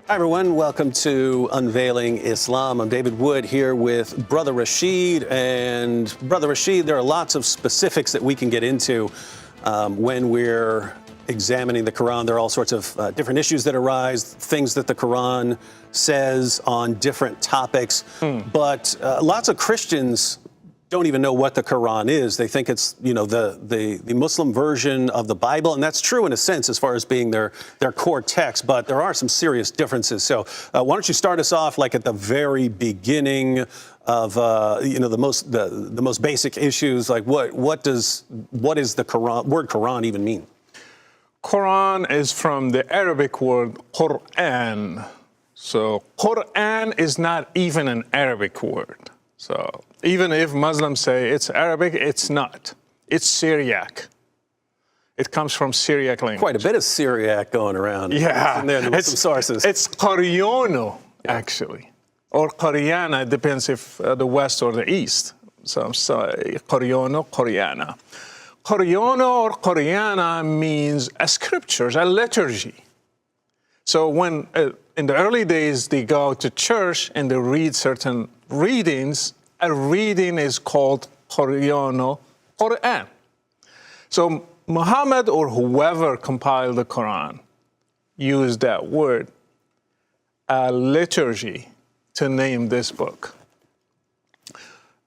Hi, everyone. Welcome to Unveiling Islam. I'm David Wood here with Brother Rashid. And Brother Rashid, there are lots of specifics that we can get into when we're examining the Quran. There are all sorts of different issues that arise, things that the Quran says on different topics. But lots of Christians don't even know what the Quran is. They think it's, the Muslim version of the Bible, and that's true in a sense as far as being their core text, but there are some serious differences. So why don't you start us off like at the very beginning of the most basic issues, like what does the word Quran even mean? Quran is from the Arabic word Quran. So Quran is not even an Arabic word. So even if Muslims say it's Arabic, it's not. It's Syriac. It comes from Syriac language. Quite a bit of Syriac going around. Yeah. In there, some sources. It's Qaryono, actually. Or Qaryana, it depends if the West or the East. So Qaryono, Qaryana. Qaryono or Qaryana means a scriptures, a liturgy. So when in the early days they go to church and they read certain readings, a reading is called Qaryono, Quran. So Muhammad or whoever compiled the Quran used that word, a liturgy, to name this book.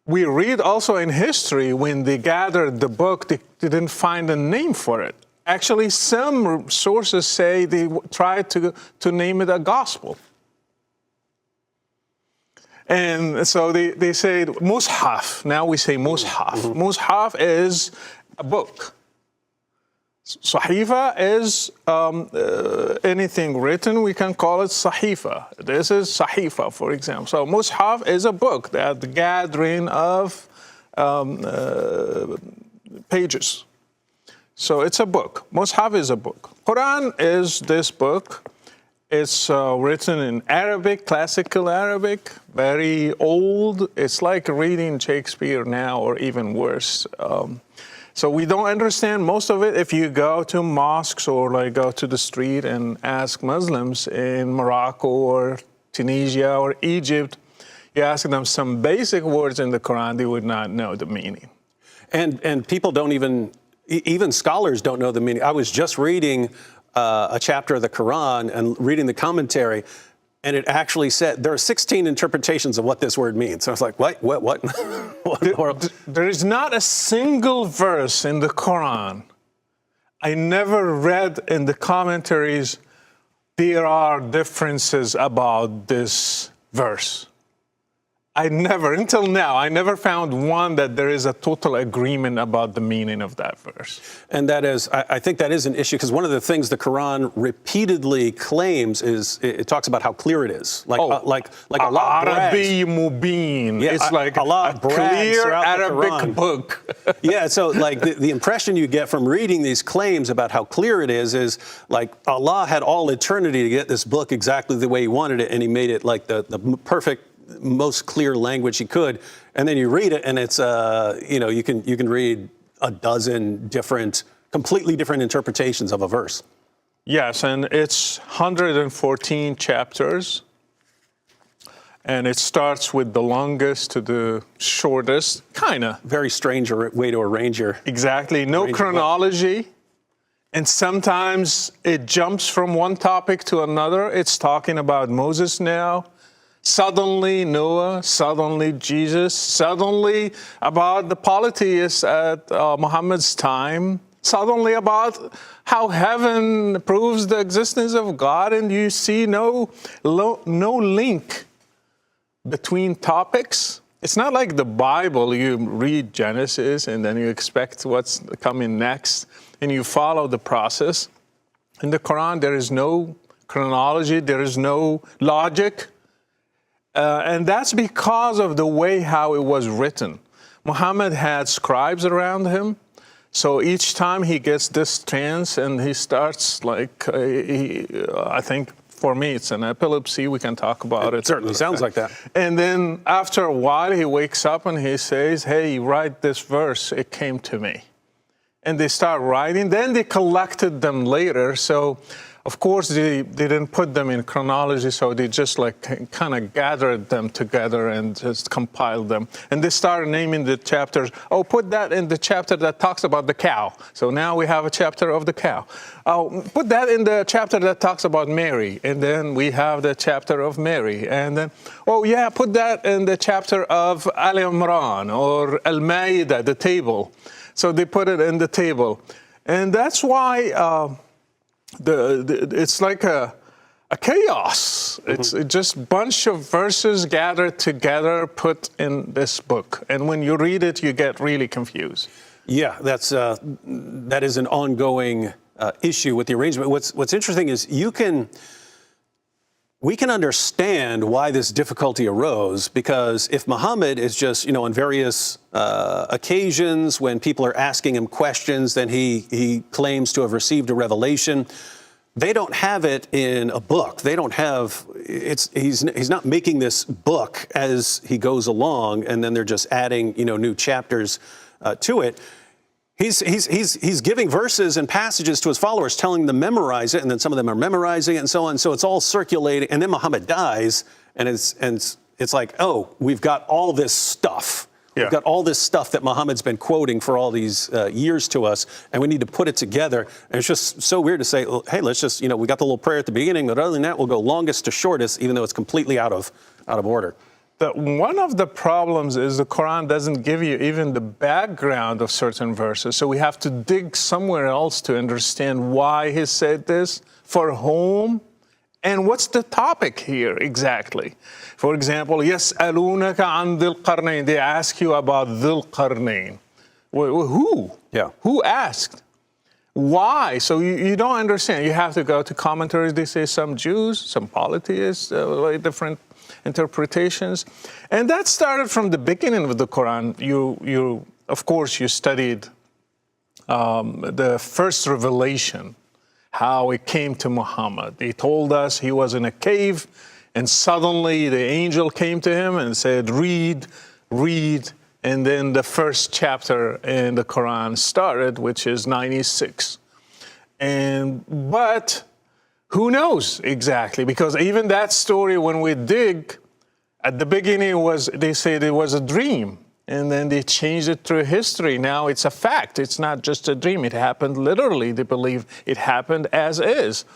We read also in history when they gathered the book, they didn't find a name for it. Actually, some sources say they tried to name it a gospel. And so they say Mushaf. Now we say Mushaf. Mushaf is a book. Sahifa is anything written, we can call it Sahifa. This is Sahifa, for example. So Mushaf is a book, that the gathering of pages. So it's a book. Mushaf is a book. Quran is this book. It's written in Arabic, classical Arabic, very old. It's like reading Shakespeare now, or even worse. So we don't understand most of it. If you go to mosques or go to the street and ask Muslims in Morocco or Tunisia or Egypt, you ask them some basic words in the Quran, they would not know the meaning. And people don't even scholars don't know the meaning. I was just reading a chapter of the Quran and reading the commentary, and it actually said there are 16 interpretations of what this word means. So I was like, what? There is not a single verse in the Quran I never read in the commentaries there are differences about this verse. Until now, I never found one that there is a total agreement about the meaning of that verse. And that is, I think that is an issue, because one of the things the Quran repeatedly claims is, it talks about how clear it is. Like Allah Arabi Mubin. Yeah, it's like Allah a clear Arabic book. Yeah, so like the impression you get from reading these claims about how clear it is like Allah had all eternity to get this book exactly the way he wanted it, and he made it like the perfect, most clear language he could, and then you read it, and it's you can read a dozen completely different interpretations of a verse. Yes, and it's 114 chapters, and it starts with the longest to the shortest, kinda. Very strange way to arrange your exactly. No chronology, and sometimes it jumps from one topic to another. It's talking about Moses now. Suddenly Noah, suddenly Jesus, suddenly about the polytheists at Muhammad's time, suddenly about how heaven proves the existence of God, and you see no link between topics. It's not like the Bible, you read Genesis and then you expect what's coming next and you follow the process. In the Quran, there is no chronology, there is no logic. And that's because of the way how it was written. Muhammad had scribes around him. So each time he gets this trance and he starts I think for me it's an epilepsy. We can talk about it. It certainly sounds like that. And then after a while he wakes up and he says, hey, write this verse. It came to me. And they start writing. Then they collected them later. So Of course, they didn't put them in chronology, so they just like kind of gathered them together and just compiled them. And they started naming the chapters. Oh, put that in the chapter that talks about the cow. So now we have a chapter of the cow. Oh, put that in the chapter that talks about Mary. And then we have the chapter of Mary. And then, oh yeah, put that in the chapter of Al Imran or Al Ma'idah, the table. So they put it in the table. And that's why it's like a chaos. It's just a bunch of verses gathered together, put in this book. And when you read it, you get really confused. Yeah, that is an ongoing issue with the arrangement. What's interesting is we can understand why this difficulty arose, because if Muhammad is just, on various occasions when people are asking him questions, then he claims to have received a revelation. They don't have it in a book. They don't have he's not making this book as he goes along, and then they're just adding new chapters to it. He's giving verses and passages to his followers, telling them to memorize it, and then some of them are memorizing it and so on. So it's all circulating. And then Muhammad dies, and it's like, oh, we've got all this stuff. Yeah. We've got all this stuff that Muhammad's been quoting for all these years to us, and we need to put it together. And it's just so weird to say, hey, let's just, we got the little prayer at the beginning, but other than that, we'll go longest to shortest, even though it's completely out of order. One of the problems is the Quran doesn't give you even the background of certain verses. So we have to dig somewhere else to understand why he said this, for whom, and what's the topic here exactly. For example, يَسْأَلُونَكَ عَنْ ذِي الْقَرْنَيْنِ. They ask you about ذِي الْقَرْنَيْنِ. Who? Yeah. Who asked? Why? So you don't understand. You have to go to commentaries. They say some Jews, some polytheists, different interpretations. And that started from the beginning of the Quran. You of course, you studied the first revelation, how it came to Muhammad. He told us he was in a cave, and suddenly the angel came to him and said, read, and then the first chapter in the Quran started, which is 96. But who knows exactly? Because even that story, when we dig, at the beginning they said it was a dream, and then they changed it through history. Now it's a fact. It's not just a dream. It happened literally. They believe it happened as is.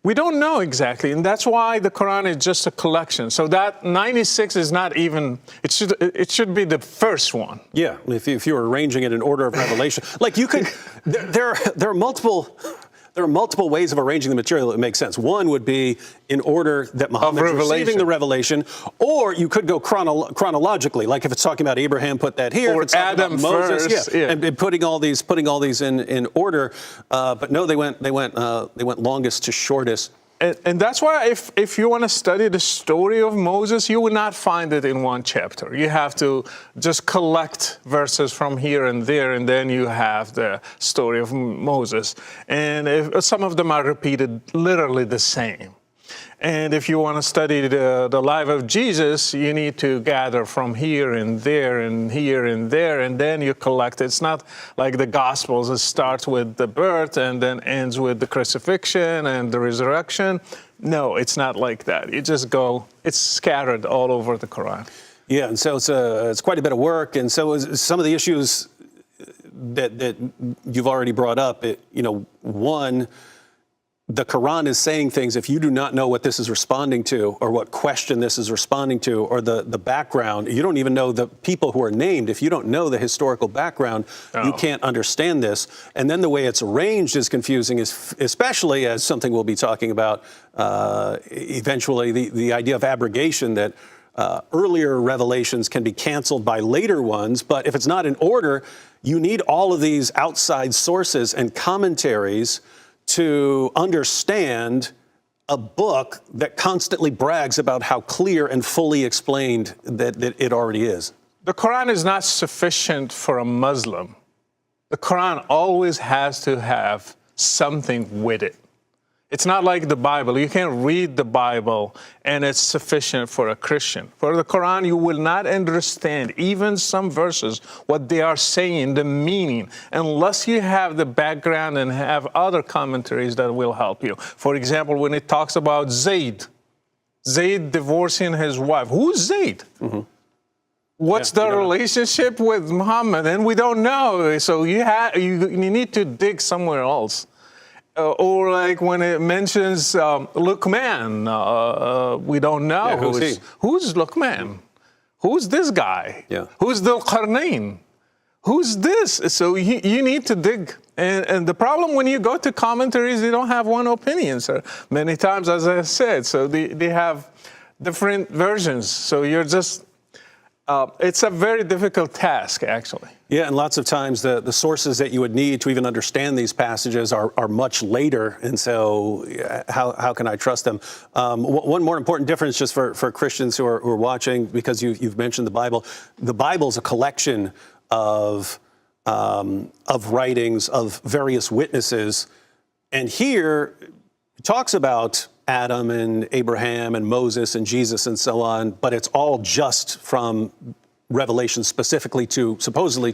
We don't know exactly, and that's why the Quran is just a collection. So that 96 is not even, it should be the first one. Yeah, if you were arranging it in order of revelation. Like you could, there are multiple ways of arranging the material that make sense. One would be in order that Muhammad's receiving the revelation, or you could go chronologically. Like if it's talking about Abraham, put that here. Or if it's Adam about Moses, first, yeah. And putting all these in order. But no, they went longest to shortest. And that's why if you want to study the story of Moses, you will not find it in one chapter. You have to just collect verses from here and there, and then you have the story of Moses. And some of them are repeated literally the same. And if you want to study the life of Jesus, you need to gather from here and there and here and there, and then you collect. It's not like the Gospels. It starts with the birth and then ends with the crucifixion and the resurrection. No, it's not like that. You just go, it's scattered all over the Quran. Yeah, and so it's quite a bit of work. And so some of the issues that you've already brought up, one, the Quran is saying things, if you do not know what this is responding to or what question this is responding to or the background, you don't even know the people who are named. If you don't know the historical background, you can't understand this. And then the way it's arranged is confusing, especially as something we'll be talking about eventually, the idea of abrogation, that earlier revelations can be canceled by later ones. But if it's not in order, you need all of these outside sources and commentaries to understand a book that constantly brags about how clear and fully explained that it already is. The Quran is not sufficient for a Muslim. The Quran always has to have something with it. It's not like the Bible. You can read the Bible and it's sufficient for a Christian. For the Quran, you will not understand even some verses, what they are saying, the meaning, unless you have the background and have other commentaries that will help you. For example, when it talks about Zayd divorcing his wife. Who's Zayd? Mm-hmm. What's the relationship with Muhammad? And we don't know. So you need to dig somewhere else. Or like when it mentions Luqman, we don't know. Yeah, who's Luqman? Who's this guy? Yeah. Who's Dhul Qarnayn? Who's this? So you need to dig. And the problem when you go to commentaries, they don't have one opinion, sir. Many times, as I said, so they have different versions. So you're just, it's a very difficult task, actually. Yeah, and lots of times the sources that you would need to even understand these passages are much later, and so how can I trust them? One more important difference just for Christians who are watching, because you've mentioned the Bible. The Bible's a collection of writings of various witnesses, and here it talks about Adam and Abraham and Moses and Jesus and so on, but it's all just from revelation supposedly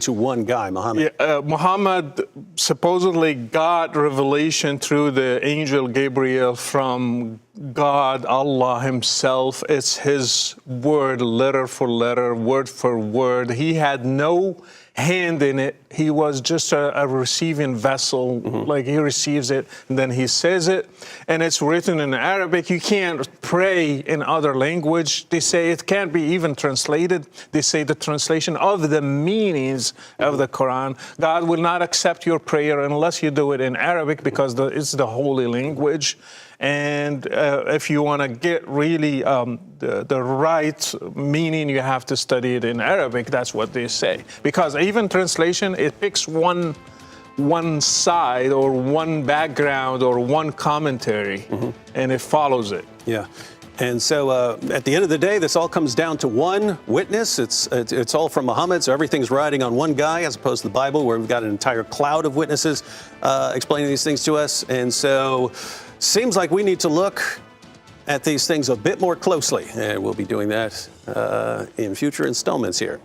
to one guy, Muhammad. Yeah, Muhammad supposedly got revelation through the angel Gabriel from God, Allah himself. It's his word, letter for letter, word for word. He had no hand in it. He was just a receiving vessel. Mm-hmm. Like he receives it and then he says it, and it's written in Arabic. You can't pray in other language. They say it can't be even translated. They say the translation of the meanings of the Quran. God will not accept your prayer unless you do it in Arabic, because it's the holy language. And if you want to get really the right meaning, you have to study it in Arabic. That's what they say. Because even translation, it picks one side or one background or one commentary, mm-hmm. and it follows it. Yeah. And so at the end of the day, this all comes down to one witness. It's all from Muhammad, so everything's riding on one guy, as opposed to the Bible, where we've got an entire cloud of witnesses explaining these things to us. And so seems like we need to look at these things a bit more closely, and we'll be doing that in future installments here.